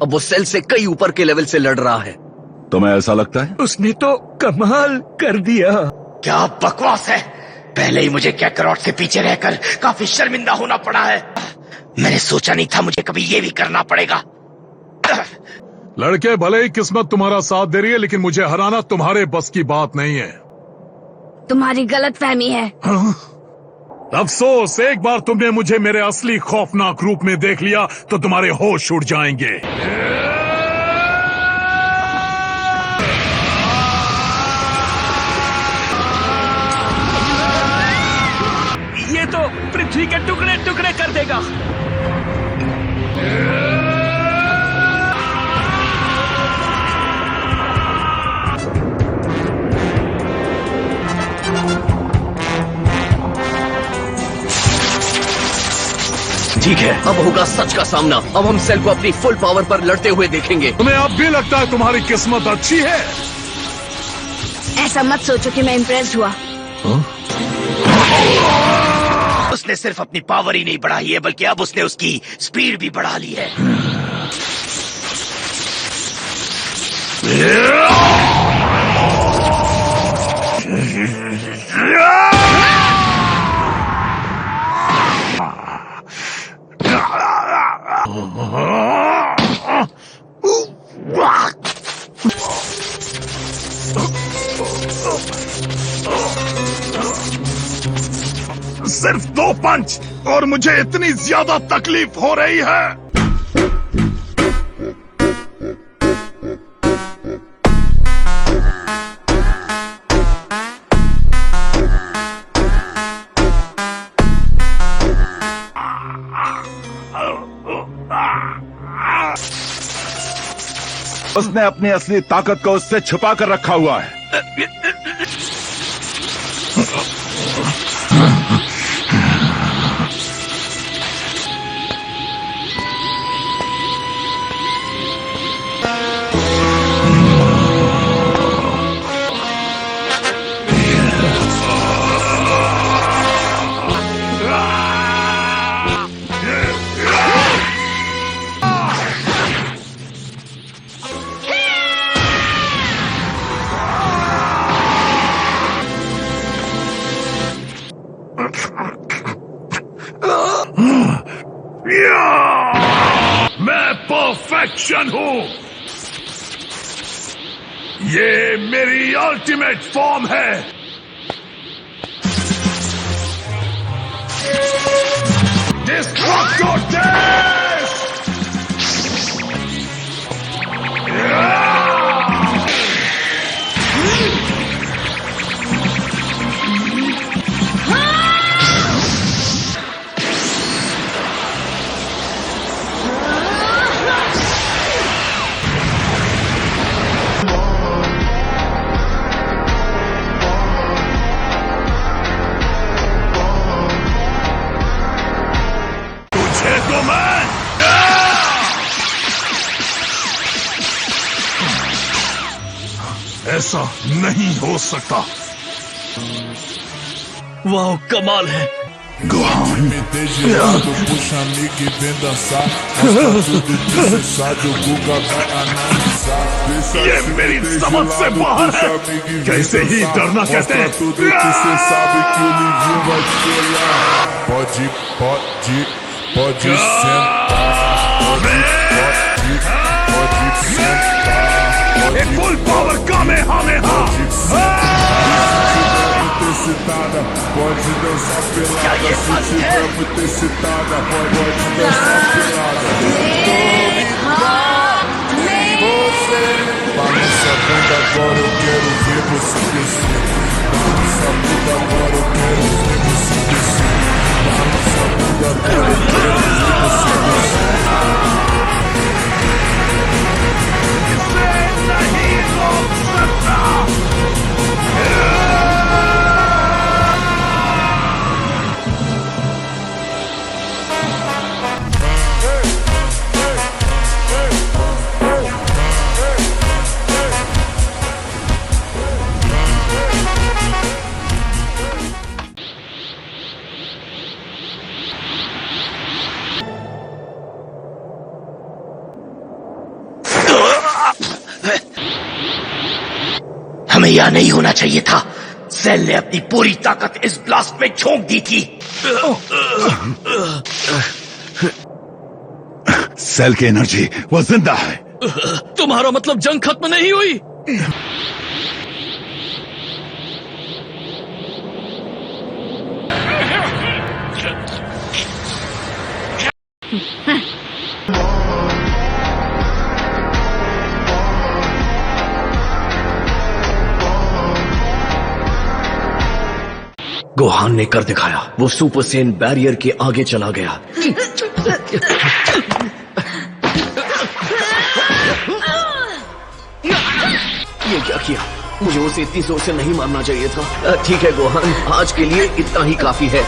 अब वो सेल से कई ऊपर के लेवल से लड़ रहा है। तुम्हें ऐसा लगता है? उसने तो कमाल कर दिया। क्या बकवास है। पहले ही मुझे कैकरॉट के पीछे रहकर काफी शर्मिंदा होना पड़ा है। मैंने सोचा नहीं था मुझे कभी ये भी करना पड़ेगा। लड़के, भले ही किस्मत तुम्हारा साथ दे रही है, लेकिन मुझे हराना तुम्हारे बस की बात नहीं है। तुम्हारी गलतफहमी है। अफसोस, एक बार तुमने मुझे मेरे असली खौफनाक रूप में देख लिया तो तुम्हारे होश उड़ जाएंगे। ये तो पृथ्वी के टुकड़े टुकड़े कर देगा। ठीक है, अब होगा सच का सामना। अब हम सेल को अपनी फुल पावर पर लड़ते हुए देखेंगे। तुम्हें अब भी लगता है तुम्हारी किस्मत अच्छी है? ऐसा मत सोचो कि मैं इम्प्रेस हुआ। उसने सिर्फ अपनी पावर ही नहीं बढ़ाई है, बल्कि अब उसने उसकी स्पीड भी बढ़ा ली है। सिर्फ 2 पंच और मुझे इतनी ज्यादा तकलीफ हो रही है। उसने अपनी असली ताकत को उससे छुपा कर रखा हुआ है। मैं परफेक्शन हूं। ये मेरी अल्टीमेट फॉर्म है। Destructor test! ऐसा नहीं हो सकता। वाह, कमाल है। Gohan Me desgelado, puxa amigo e vem dançar. Mostra tudo desfechado, o Guga vai analisar. Deixa ये assim, मेरी desgelado, समझ से बाहर puxa है। amigo e vem कैसे ही dançar. डरना कहते Mostra हैं। tudo que cê sabe que o Livinho vai te olhar. Pode sentar. Pode sentar. एक फुल पावर का में हमें Excitada, pode dançar pelada. Se tiver muito excitada, pode dançar pelada. Você balança a bunda agora, eu quero ver você descer. Balança a bunda agora, eu quero ver você descer. Balança a bunda agora, eu quero ver você descer. हमें यहाँ नहीं होना चाहिए था। Cell ने अपनी पूरी ताकत इस ब्लास्ट में झोंक दी थी। सेल की एनर्जी, वो जिंदा है। तुम्हारा मतलब जंग खत्म नहीं हुई? गोहान ने कर दिखाया। वो सुपर सेन बैरियर के आगे चला गया। ये क्या किया? मुझे उसे इतनी जोर से नहीं मारना चाहिए था। ठीक है गोहान, आज के लिए इतना ही काफी है।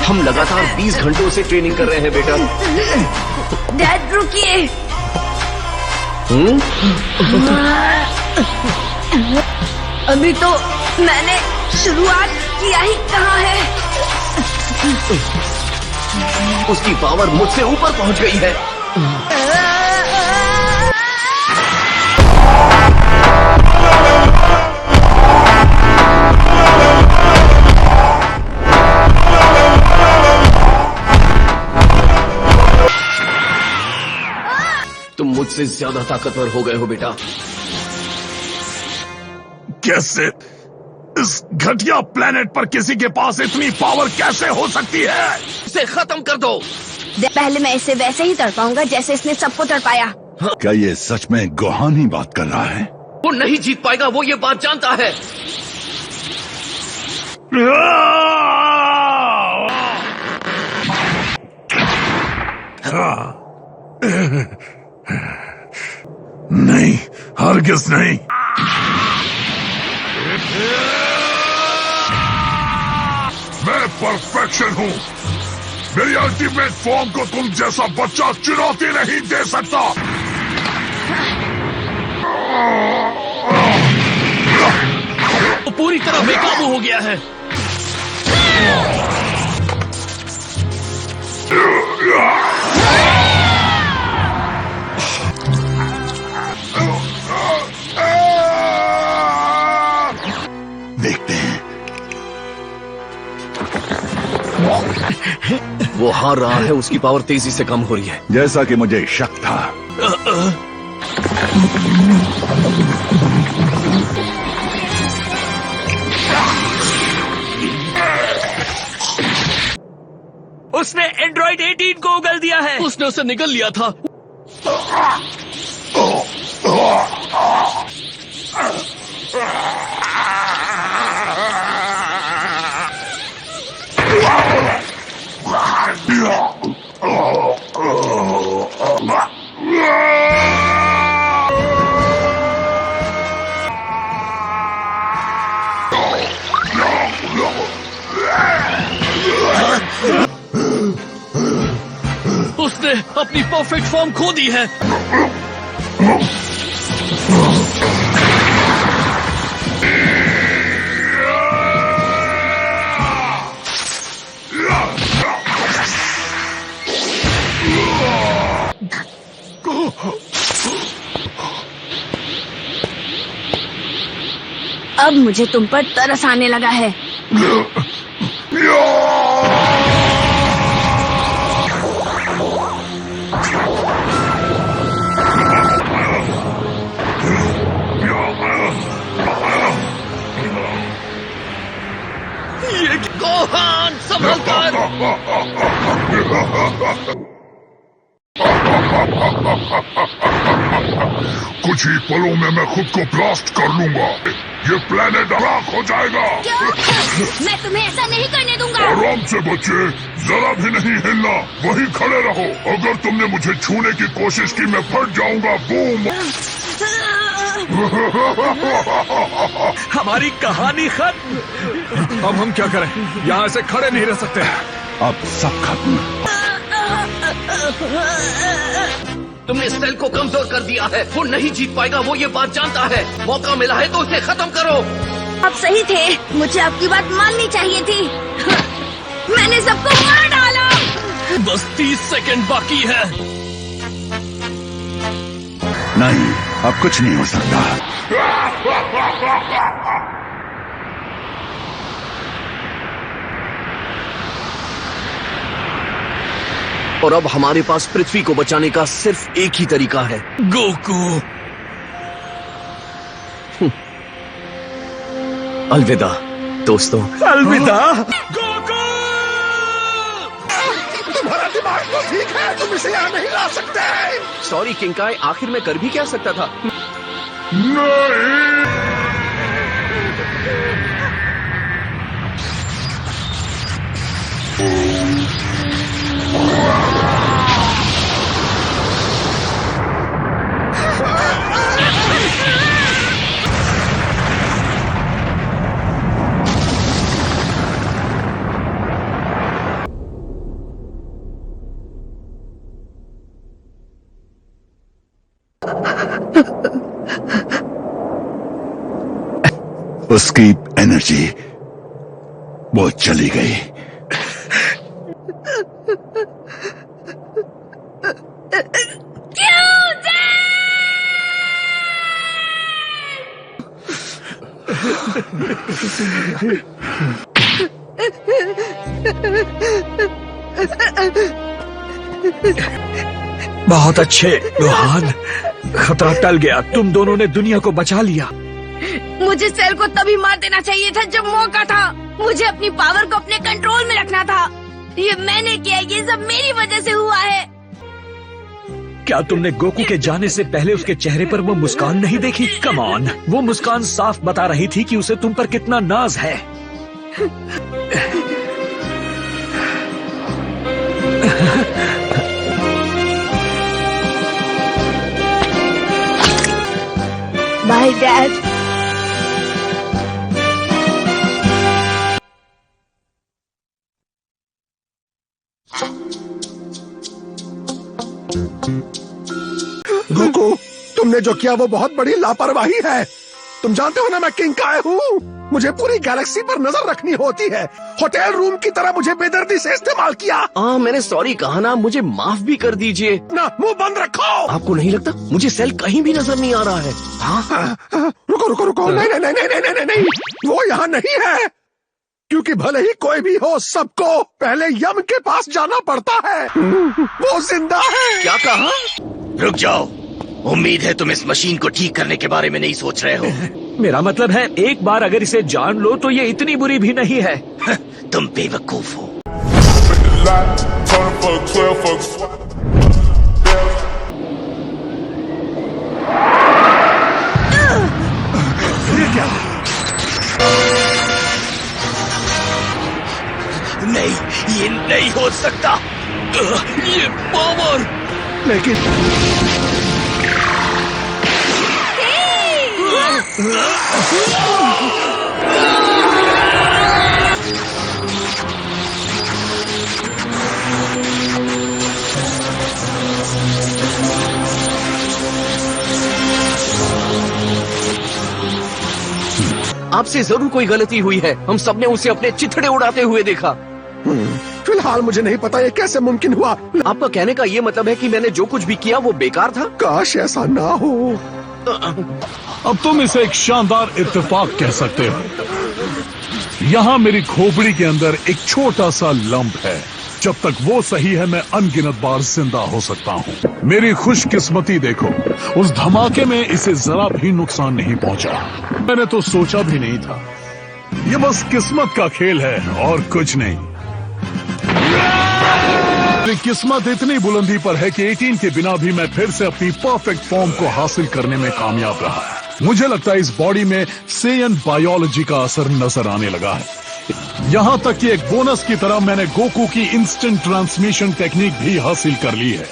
हम लगातार 20 घंटों से ट्रेनिंग कर रहे हैं बेटा। डैड रुकिए। अभी तो मैंने शुरुआत किया ही कहाँ है। उसकी पावर मुझसे ऊपर पहुंच गई है। तुम मुझसे ज्यादा ताकतवर हो गए हो बेटा। कैसे? इस घटिया प्लेनेट पर किसी के पास इतनी पावर कैसे हो सकती है? इसे खत्म कर दो। पहले मैं इसे वैसे ही तड़पाऊंगा जैसे इसने सबको तड़पाया। क्या ये सच में गोहान ही बात कर रहा है? वो नहीं जीत पाएगा, वो ये बात जानता है। नहीं, हरगिज नहीं। मैं परफेक्शन हूँ। मेरी अल्टीमेट फॉर्म को तुम जैसा बच्चा चुनौती नहीं दे सकता। वो पूरी तरह बेकाबू हो गया है। देखते हैं। वो हार रहा है, उसकी पावर तेजी से कम हो रही है। जैसा कि मुझे शक था। उसने एंड्रॉइड 18 को उगल दिया है। उसने उसे निगल लिया था। उसने अपनी परफेक्ट फॉर्म खो दी है। अब मुझे तुम पर तरस आने लगा है। ये गोहान, संभल कर। कुछ ही पलों में मैं खुद को ब्लास्ट कर लूंगा। ये प्लेनेट राख हो जाएगा। मैं तुम्हें ऐसा नहीं करने दूंगा। आराम से बच्चे, जरा भी नहीं हिलना, वहीं खड़े रहो। अगर तुमने मुझे छूने की कोशिश की मैं फट जाऊंगा। बूम। हमारी कहानी खत्म। अब हम क्या करें? यहाँ से खड़े नहीं रह सकते। अब सब खत्म। तुमने सेल को कमजोर कर दिया है। वो नहीं जीत पाएगा, वो ये बात जानता है। मौका मिला है तो उसे खत्म करो। आप सही थे, मुझे आपकी बात माननी चाहिए थी। मैंने सबको मार डाला। बस 30 सेकंड बाकी है। नहीं, अब कुछ नहीं हो सकता। और अब हमारे पास पृथ्वी को बचाने का सिर्फ एक ही तरीका है। गोकू। अलविदा दोस्तों। अलविदा। तुम्हारा दिमाग तो ठीक है, तुम इसे यहाँ नहीं ला सकते। सॉरी किंकाई, आखिर मैं कर भी क्या सकता था। उसकी एनर्जी वो चली गई। बहुत अच्छे गोहान, खतरा टल गया। तुम दोनों ने दुनिया को बचा लिया। मुझे सेल को तभी मार देना चाहिए था जब मौका था। मुझे अपनी पावर को अपने कंट्रोल में रखना था। ये मैंने किया, ये सब मेरी वजह से हुआ है। क्या तुमने गोकू के जाने से पहले उसके चेहरे पर वो मुस्कान नहीं देखी? कम ऑन, वो मुस्कान साफ बता रही थी कि उसे तुम पर कितना नाज है। Bye dad. गोकू, तुमने जो किया वो बहुत बड़ी लापरवाही है। तुम जानते हो ना मैं किंकाई हूँ। मुझे पूरी गैलेक्सी पर नजर रखनी होती है। होटल रूम की तरह मुझे बेदर्दी से इस्तेमाल किया। मैंने सॉरी कहा ना, मुझे माफ भी कर दीजिए ना, मुंह बंद रखो। आपको नहीं लगता मुझे सेल कहीं भी नजर नहीं आ रहा है? रुको रुको रुको, नहीं नहीं नहीं नहीं नहीं नहीं, नहीं। वो यहाँ नहीं है। क्योंकि भले ही कोई भी हो, सबको पहले यम के पास जाना पड़ता है। वो जिंदा है। क्या कहा? रुक जाओ। उम्मीद है तुम इस मशीन को ठीक करने के बारे में नहीं सोच रहे हो। मेरा मतलब है, एक बार अगर इसे जान लो तो ये इतनी बुरी भी नहीं है। तुम बेवकूफ हो। Turn for 12 fucks. नहीं, ये नहीं हो सकता। ये पावर। लेकिन आपसे जरूर कोई गलती हुई है। हम सबने उसे अपने चिथड़े उड़ाते हुए देखा। फिलहाल मुझे नहीं पता ये कैसे मुमकिन हुआ। आपका कहने का ये मतलब है कि मैंने जो कुछ भी किया वो बेकार था? काश ऐसा ना हो। अब तुम इसे एक शानदार इत्तेफाक कह सकते हो। यहाँ मेरी खोपड़ी के अंदर एक छोटा सा लंप है। जब तक वो सही है मैं अनगिनत बार जिंदा हो सकता हूँ। मेरी खुशकिस्मती देखो, उस धमाके में इसे जरा भी नुकसान नहीं पहुंचा। मैंने तो सोचा भी नहीं था। ये बस किस्मत का खेल है और कुछ नहीं। मेरी किस्मत इतनी बुलंदी पर है कि 18 के बिना भी मैं फिर से अपनी परफेक्ट फॉर्म को हासिल करने में कामयाब रहा। मुझे लगता है इस बॉडी में सेयन बायोलॉजी का असर नजर आने लगा है। यहाँ तक कि एक बोनस की तरह मैंने गोकू की इंस्टेंट ट्रांसमिशन टेक्निक भी हासिल कर ली है।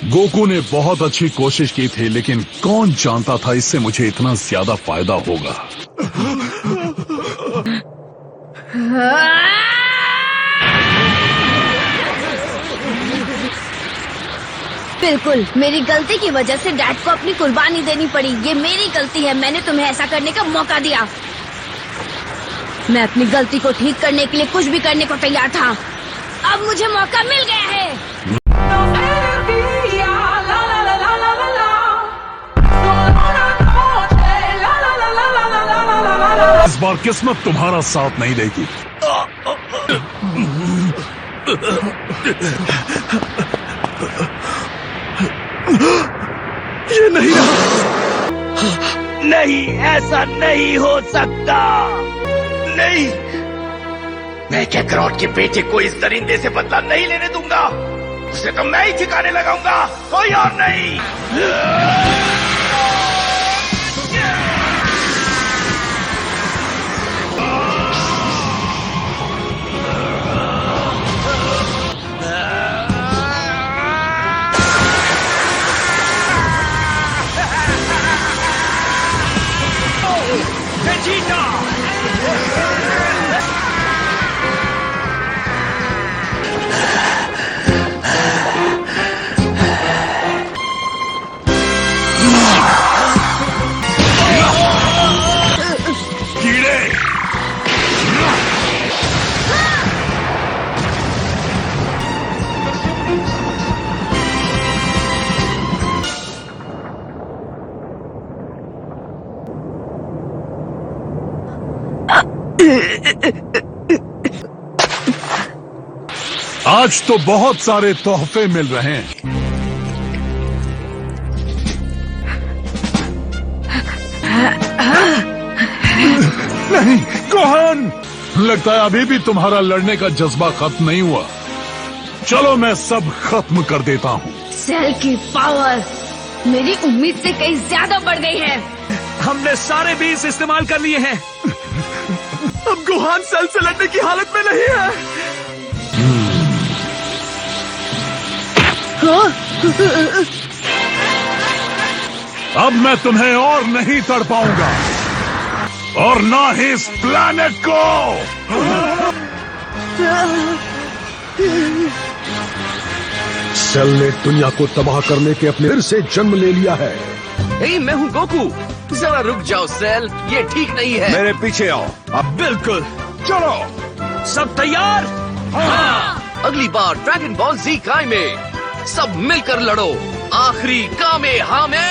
गोकू ने बहुत अच्छी कोशिश की थी, लेकिन कौन जानता था इससे मुझे इतना ज्यादा फायदा होगा। बिल्कुल मेरी गलती की वजह से डैड को अपनी कुर्बानी देनी पड़ी। ये मेरी गलती है। मैंने तुम्हें ऐसा करने का मौका दिया। मैं अपनी गलती को ठीक करने के लिए कुछ भी करने को तैयार था। अब मुझे मौका मिल गया है। इस बार किस्मत तुम्हारा साथ नहीं देगी। ये नहीं रहा। नहीं, ऐसा नहीं हो सकता। नहीं, मैं कैकरॉट के बेटे को इस दरिंदे से बदला नहीं लेने दूंगा। उसे तो मैं ही ठिकाने लगाऊंगा, कोई और नहीं। कीड़े, आज तो बहुत सारे तोहफे मिल रहे हैं। नहीं गोहान, लगता है अभी भी तुम्हारा लड़ने का जज्बा खत्म नहीं हुआ। चलो मैं सब खत्म कर देता हूँ। सेल की पावर मेरी उम्मीद से कहीं ज्यादा बढ़ गई है। हमने सारे बीज इस्तेमाल कर लिए हैं। अब गुहान सेल से लड़ने की हालत में नहीं है। अब मैं तुम्हें और नहीं तड़ पाऊंगा, और ना ही इस प्लैनेट को। सेल ने दुनिया को तबाह करने के अपने फिर से जन्म ले लिया है। हे, मैं हूँ गोकू। जरा रुक जाओ सेल, ये ठीक नहीं है। मेरे पीछे आओ। अब बिल्कुल। चलो। सब तैयार? अगली बार ड्रैगन बॉल जी काय में सब मिलकर लड़ो। आखिरी कामे हामे।